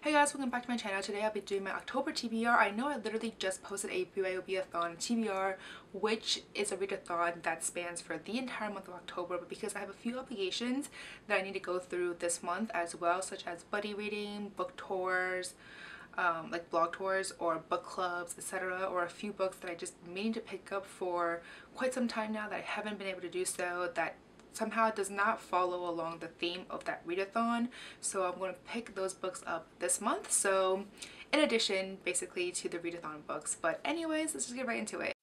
Hey guys, welcome back to my channel. Today I'll be doing my October TBR. I know I literally just posted a BYOB-a-thon TBR, which is a readathon that spans for the entire month of October, but because I have a few obligations that I need to go through this month as well, such as buddy reading, book tours, like blog tours or book clubs, etc., or a few books that I just meaning to pick up for quite some time now that I haven't been able to do so, that somehow does not follow along the theme of that readathon. So I'm going to pick those books up this month, so in addition basically to the readathon books. But anyways, let's just get right into it.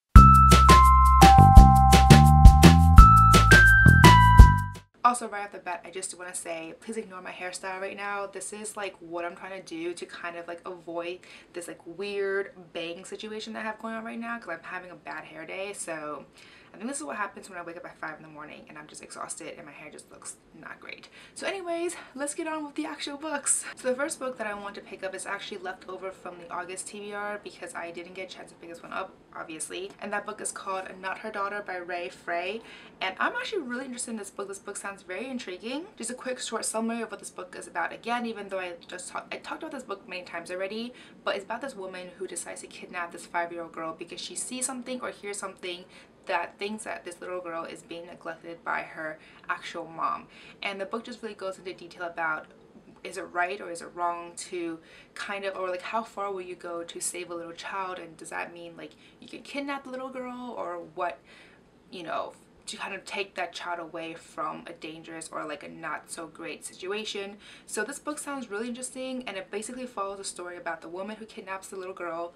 Also, right off the bat, I just want to say, please ignore my hairstyle right now. This is like what I'm trying to do to kind of like avoid this like weird bang situation that I have going on right now, because I'm having a bad hair day. So I think this is what happens when I wake up at 5 in the morning and I'm just exhausted and my hair just looks not great. So anyways, let's get on with the actual books. So the first book that I want to pick up is actually left over from the August TBR because I didn't get a chance to pick this one up, obviously. And that book is called Not Her Daughter by Ray Frey. And I'm actually really interested in this book. This book sounds very intriguing. Just a quick short summary of what this book is about. Again, even though I talked about this book many times already, but it's about this woman who decides to kidnap this 5-year-old girl because she sees something or hears something that thinks that this little girl is being neglected by her actual mom. And the book just really goes into detail about, is it right or is it wrong to kind of, or like how far will you go to save a little child, and does that mean like you can kidnap the little girl, or what, you know, to kind of take that child away from a dangerous or like a not so great situation. So this book sounds really interesting, and it basically follows a story about the woman who kidnaps the little girl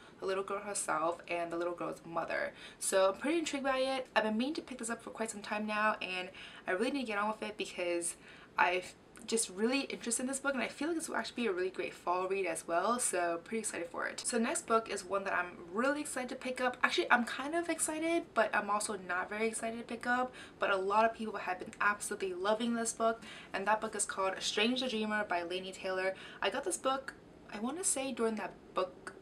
herself, and the little girl's mother. So I'm pretty intrigued by it. I've been meaning to pick this up for quite some time now, and I really need to get on with it because I've just really interested in this book, and I feel like this will actually be a really great fall read as well, so pretty excited for it. So next book is one that I'm really excited to pick up. Actually, I'm kind of excited, but I'm also not very excited to pick up, but a lot of people have been absolutely loving this book, and that book is called Strange the Dreamer by Laini Taylor. I got this book, I want to say, during that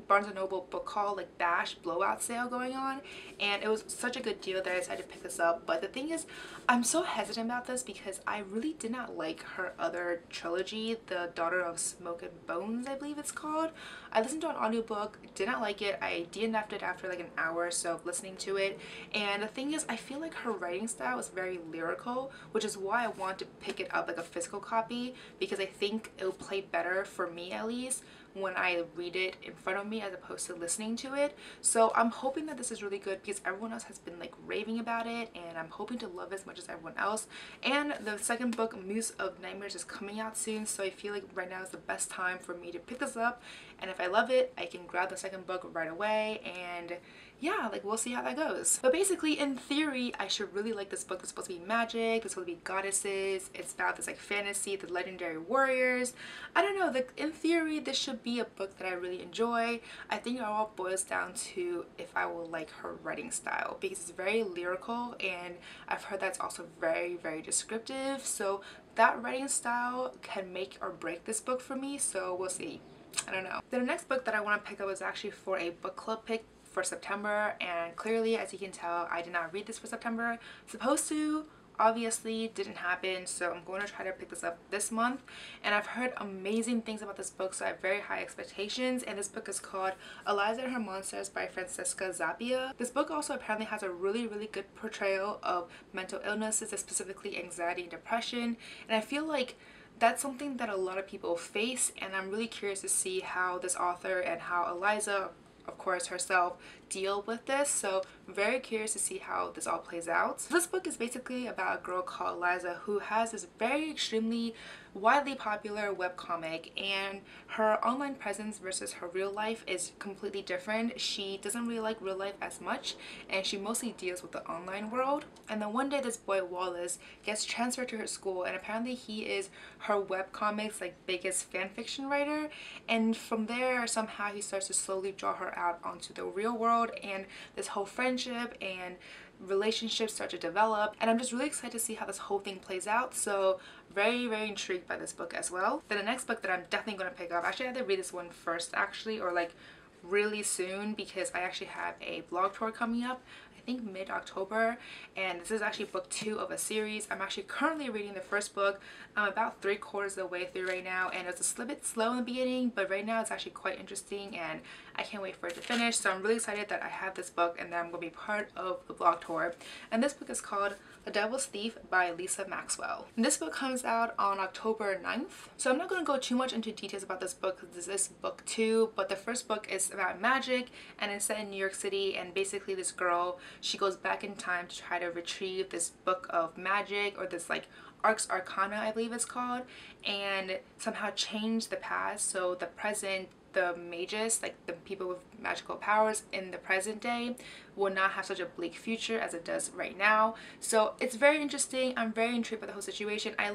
Barnes & Noble book haul, like bash blowout sale going on, and it was such a good deal that I decided to pick this up. But the thing is, I'm so hesitant about this because I really did not like her other trilogy, The Daughter of Smoke and Bones, I believe it's called. I listened to an audiobook, did not like it. I DNF'd it after like an hour or so of listening to it, and the thing is, I feel like her writing style is very lyrical, which is why I want to pick it up like a physical copy, because I think it will play better, for me at least, when I read it in front of me as opposed to listening to it. So I'm hoping that this is really good because everyone else has been like raving about it, and I'm hoping to love it as much as everyone else. And the second book, Muse of Nightmares, is coming out soon, so I feel like right now is the best time for me to pick this up, and if I love it, I can grab the second book right away, and yeah, like we'll see how that goes. But basically, in theory, I should really like this book. It's supposed to be magic, it's supposed to be goddesses, it's about this like fantasy, the legendary warriors. I don't know, like in theory this should be a book that I really enjoy. I think it all boils down to if I will like her writing style, because it's very lyrical, and I've heard that's also very, very descriptive. So that writing style can make or break this book for me, so we'll see. I don't know. Then the next book that I want to pick up is actually for a book club pick for September, and clearly, as you can tell, I did not read this for September. Supposed to, obviously didn't happen, so I'm going to try to pick this up this month. And I've heard amazing things about this book, so I have very high expectations. And this book is called Eliza and Her Monsters by Francesca Zappia. This book also apparently has a really, really good portrayal of mental illnesses, specifically anxiety and depression, and I feel like that's something that a lot of people face, and I'm really curious to see how this author and how Eliza, of course, herself, deal with this. So I'm very curious to see how this all plays out. So this book is basically about a girl called Eliza who has this very extremely widely popular webcomic, and her online presence versus her real life is completely different. She doesn't really like real life as much, and she mostly deals with the online world. And then one day this boy Wallace gets transferred to her school, and apparently he is her webcomics like biggest fan fiction writer, and from there somehow he starts to slowly draw her out onto the real world, and this whole friendship and relationships start to develop, and I'm just really excited to see how this whole thing plays out. So very, very intrigued by this book as well. Then the next book that I'm definitely going to pick up, actually I had to read this one first actually, or like really soon, because I actually have a blog tour coming up. I think mid-October, and this is actually book 2 of a series. I'm actually currently reading the first book. I'm about 3/4 of the way through right now, and it was a little bit slow in the beginning, but right now it's actually quite interesting and I can't wait for it to finish. So I'm really excited that I have this book and that I'm going to be part of the blog tour. And this book is called The Devil's Thief by Lisa Maxwell. And this book comes out on October 9th. So I'm not going to go too much into details about this book because this is book 2, but the first book is about magic and it's set in New York City, and basically this girl, she goes back in time to try to retrieve this book of magic, or this like Ars Arcana I believe it's called, and somehow change the past so the present, the mages, like the people with magical powers in the present day, will not have such a bleak future as it does right now. So it's very interesting. I'm very intrigued by the whole situation. I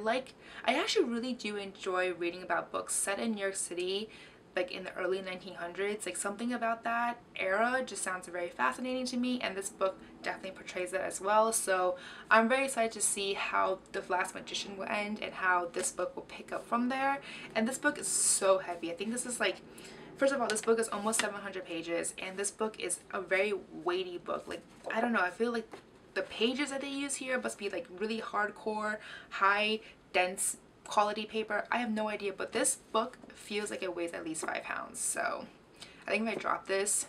actually really do enjoy reading about books set in New York City, like in the early 1900s. Like something about that era just sounds very fascinating to me, and this book definitely portrays that as well. So I'm very excited to see how The Last Magician will end and how this book will pick up from there. And this book is so heavy. I think this is like, first of all, this book is almost 700 pages, and this book is a very weighty book. Like, I don't know, I feel like the pages that they use here must be like really hardcore, high, dense quality paper. I have no idea, but this book feels like it weighs at least 5 pounds. So I think if I drop this,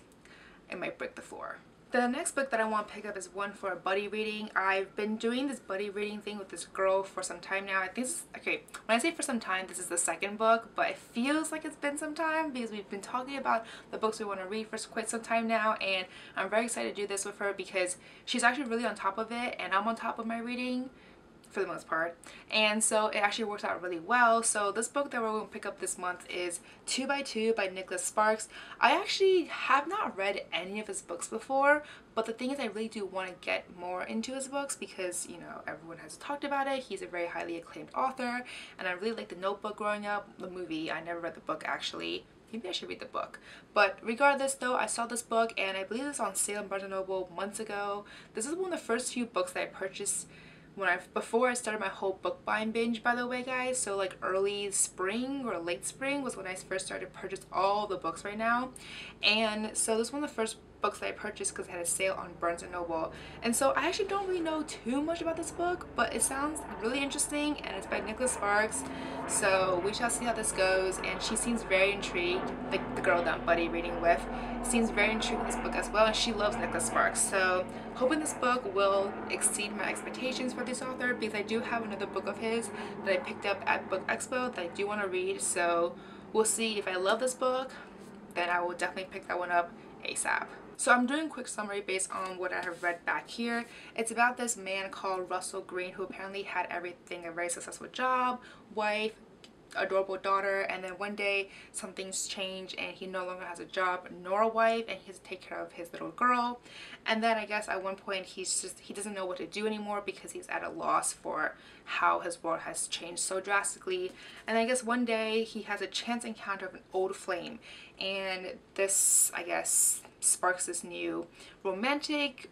it might break the floor. The next book that I want to pick up is one for a buddy reading. I've been doing this buddy reading thing with this girl for some time now. I think this, okay, when I say for some time, this is the second book, but it feels like it's been some time because we've been talking about the books we want to read for quite some time now, and I'm very excited to do this with her because she's actually really on top of it and I'm on top of my reading for the most part, and so it actually works out really well. So this book that we're going to pick up this month is 2 by 2 by Nicholas Sparks. I actually have not read any of his books before, but the thing is I really do want to get more into his books because, you know, everyone has talked about it. He's a very highly acclaimed author, and I really liked The Notebook growing up, the movie. I never read the book actually. Maybe I should read the book. But regardless though, I saw this book and I believe it was on sale in Barnes & Noble months ago. This is one of the first few books that I purchased before I started my whole book buying binge, by the way, guys. So like early spring or late spring was when I first started purchase all the books right now. And so this was one of the first books that I purchased because it had a sale on Barnes & Noble. And so I actually don't really know too much about this book, but it sounds really interesting and it's by Nicholas Sparks. So we shall see how this goes, and she seems very intrigued, like the girl that I'm buddy reading with seems very intrigued with this book as well, and she loves Nicholas Sparks. So hoping this book will exceed my expectations for this author, because I do have another book of his that I picked up at Book Expo that I do want to read. So we'll see. If I love this book, then I will definitely pick that one up ASAP. So I'm doing a quick summary based on what I have read back here. It's about this man called Russell Green who apparently had everything, a very successful job, wife, adorable daughter, and then one day something's changed and he no longer has a job nor a wife, and he has to take care of his little girl. And then I guess at one point he doesn't know what to do anymore because he's at a loss for how his world has changed so drastically. And I guess one day he has a chance encounter of an old flame, and this, I guess, sparks this new romantic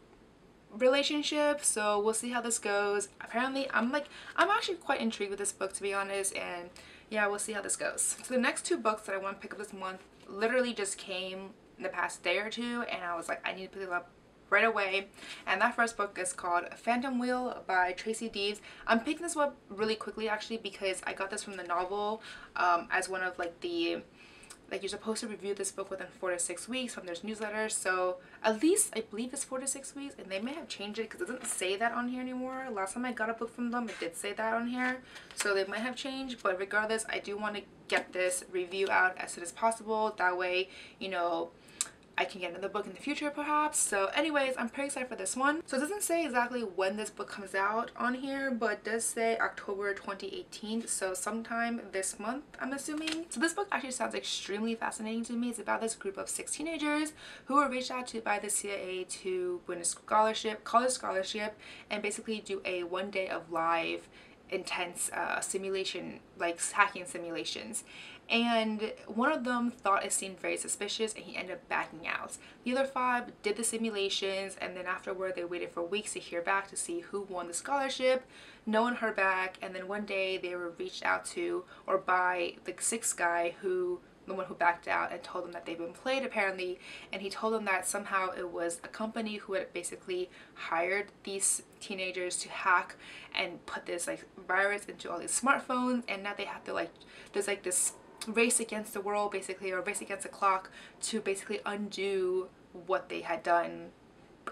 relationship. So we'll see how this goes. Apparently I'm actually quite intrigued with this book, to be honest, and yeah, we'll see how this goes. So the next 2 books that I want to pick up this month literally just came in the past day or two, and I was like, I need to pick them up right away. And that first book is called Phantom Wheel by Tracy Deeds. I'm picking this up really quickly actually because I got this from the novel as one of like the, like, you're supposed to review this book within 4 to 6 weeks from their newsletter. So at least I believe it's 4 to 6 weeks, and they may have changed it because it doesn't say that on here anymore. Last time I got a book from them, it did say that on here, so they might have changed. But regardless, I do want to get this review out as soon as possible. That way, you know, I can get another book in the future perhaps. So anyways, I'm pretty excited for this one. So it doesn't say exactly when this book comes out on here, but it does say October 2018, so sometime this month, I'm assuming. So this book actually sounds extremely fascinating to me. It's about this group of 6 teenagers who were reached out to by the CIA to win a college scholarship, and basically do a 1 day of live intense simulation, like hacking simulations. And one of them thought it seemed very suspicious and he ended up backing out. The other 5 did the simulations, and then afterward they waited for weeks to hear back to see who won the scholarship. No one heard back, and then one day they were reached out to, or by the 6th guy who the one who backed out and told them that they've been played apparently, and he told them that somehow it was a company who had basically hired these teenagers to hack and put this like virus into all these smartphones, and now they have to like, there's like this race against the world basically, or race against the clock, to basically undo what they had done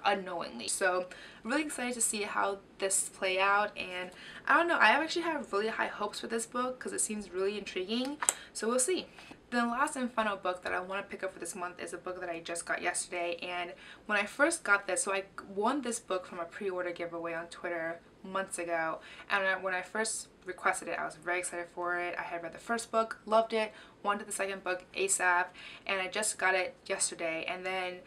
unknowingly. So I'm really excited to see how this play out, and I don't know, I actually have really high hopes for this book because it seems really intriguing, so we'll see. The last and final book that I want to pick up for this month is a book that I just got yesterday, and when I first got this, so I won this book from a pre-order giveaway on Twitter months ago, and when I first requested it I was very excited for it. I had read the first book, loved it, wanted the second book ASAP, and I just got it yesterday. And then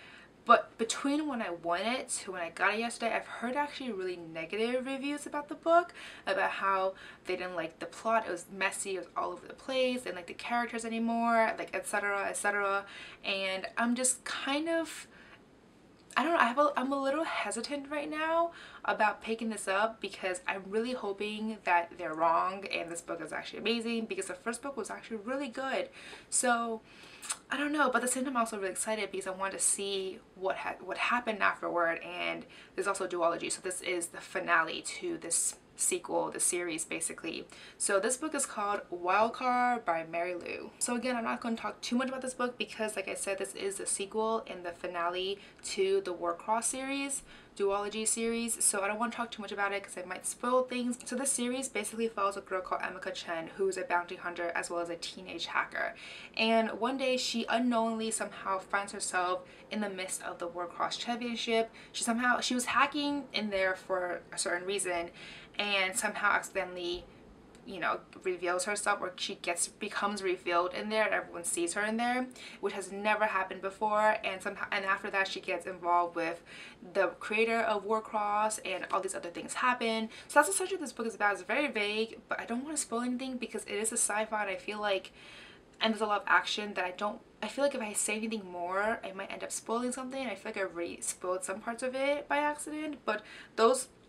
but between when I won it to when I got it yesterday, I've heard actually really negative reviews about the book, about how they didn't like the plot, it was messy, it was all over the place, they didn't like the characters anymore, like etc etc. And I'm just kind of, I don't know, I'm a little hesitant right now about picking this up because I'm really hoping that they're wrong and this book is actually amazing, because the first book was actually really good. So I don't know, but at the same time I'm also really excited because I want to see what happened afterward. And there's also a duology, so this is the finale to this sequel, the series basically. So this book is called Wildcard by Mary Lou. So again, I'm not going to talk too much about this book because like I said, this is the sequel and the finale to the Warcross series, duology series, so I don't want to talk too much about it because it might spoil things. So this series basically follows a girl called Emika Chen, who's a bounty hunter as well as a teenage hacker, and one day she unknowingly somehow finds herself in the midst of the Warcross championship. She was hacking in there for a certain reason, and somehow accidentally, you know, reveals herself, or she becomes revealed in there and everyone sees her in there, which has never happened before. And after that she gets involved with the creator of Warcross and all these other things happen. So that's essentially what this book is about. It's very vague, but I don't want to spoil anything because it is a sci-fi, and I feel like, and there's a lot of action that I feel like if I say anything more I might end up spoiling something. I feel like I already spoiled some parts of it by accident, but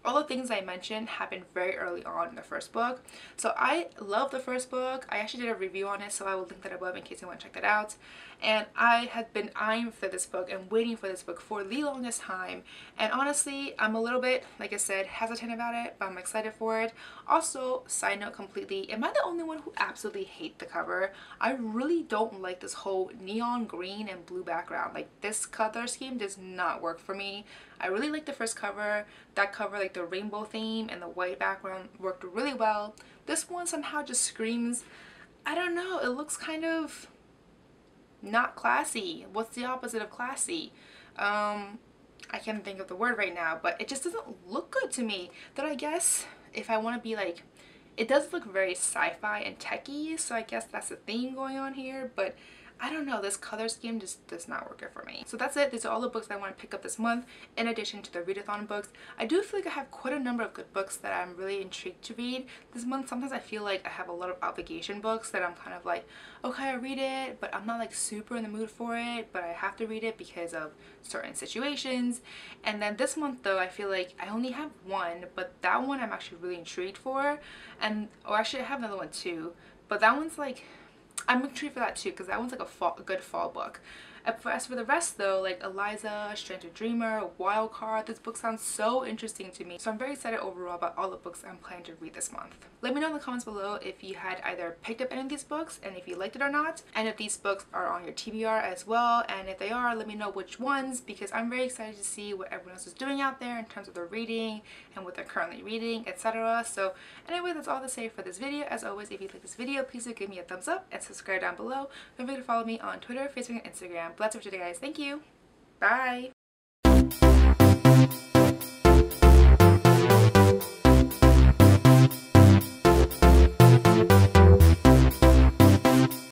all the things I mentioned happened very early on in the first book. So I love the first book. I actually did a review on it, so I will link that above in case you want to check that out. And I had been eyeing for this book and waiting for this book for the longest time. And honestly, I'm a little bit, like I said, hesitant about it, but I'm excited for it. Also, side note completely, am I the only one who absolutely hates the cover? I really don't like this whole neon green and blue background. Like, this color scheme does not work for me. I really like the first cover. That cover, like the rainbow theme and the white background, worked really well. This one somehow just screams, I don't know, it looks kind of not classy. What's the opposite of classy? I can't think of the word right now, but it just doesn't look good to me. That I guess if I want to be like, it does look very sci-fi and techy, so I guess that's the theme going on here, but I don't know, this color scheme just does not work it for me. So that's it. These are all the books that I want to pick up this month, in addition to the readathon books. I do feel like I have quite a number of good books that I'm really intrigued to read this month. Sometimes I feel like I have a lot of obligation books that I'm kind of like, okay, I read it, but I'm not like super in the mood for it, but I have to read it because of certain situations. And then this month though, I feel like I only have one, but that one I'm actually really intrigued for. And, or actually I have another one too, but that one's like, I'm intrigued for that too because that one's like a good fall book. As for the rest though, like Eliza, Stranger Dreamer, Wildcard, this book sounds so interesting to me. So I'm very excited overall about all the books I'm planning to read this month. Let me know in the comments below if you had either picked up any of these books and if you liked it or not, and if these books are on your TBR as well, and if they are, let me know which ones, because I'm very excited to see what everyone else is doing out there in terms of their reading and what they're currently reading, etc. So anyway, that's all to say for this video. As always, if you like this video, please do give me a thumbs up and subscribe down below. Don't forget to follow me on Twitter, Facebook, and Instagram. But that's it for today, guys. Thank you. Bye.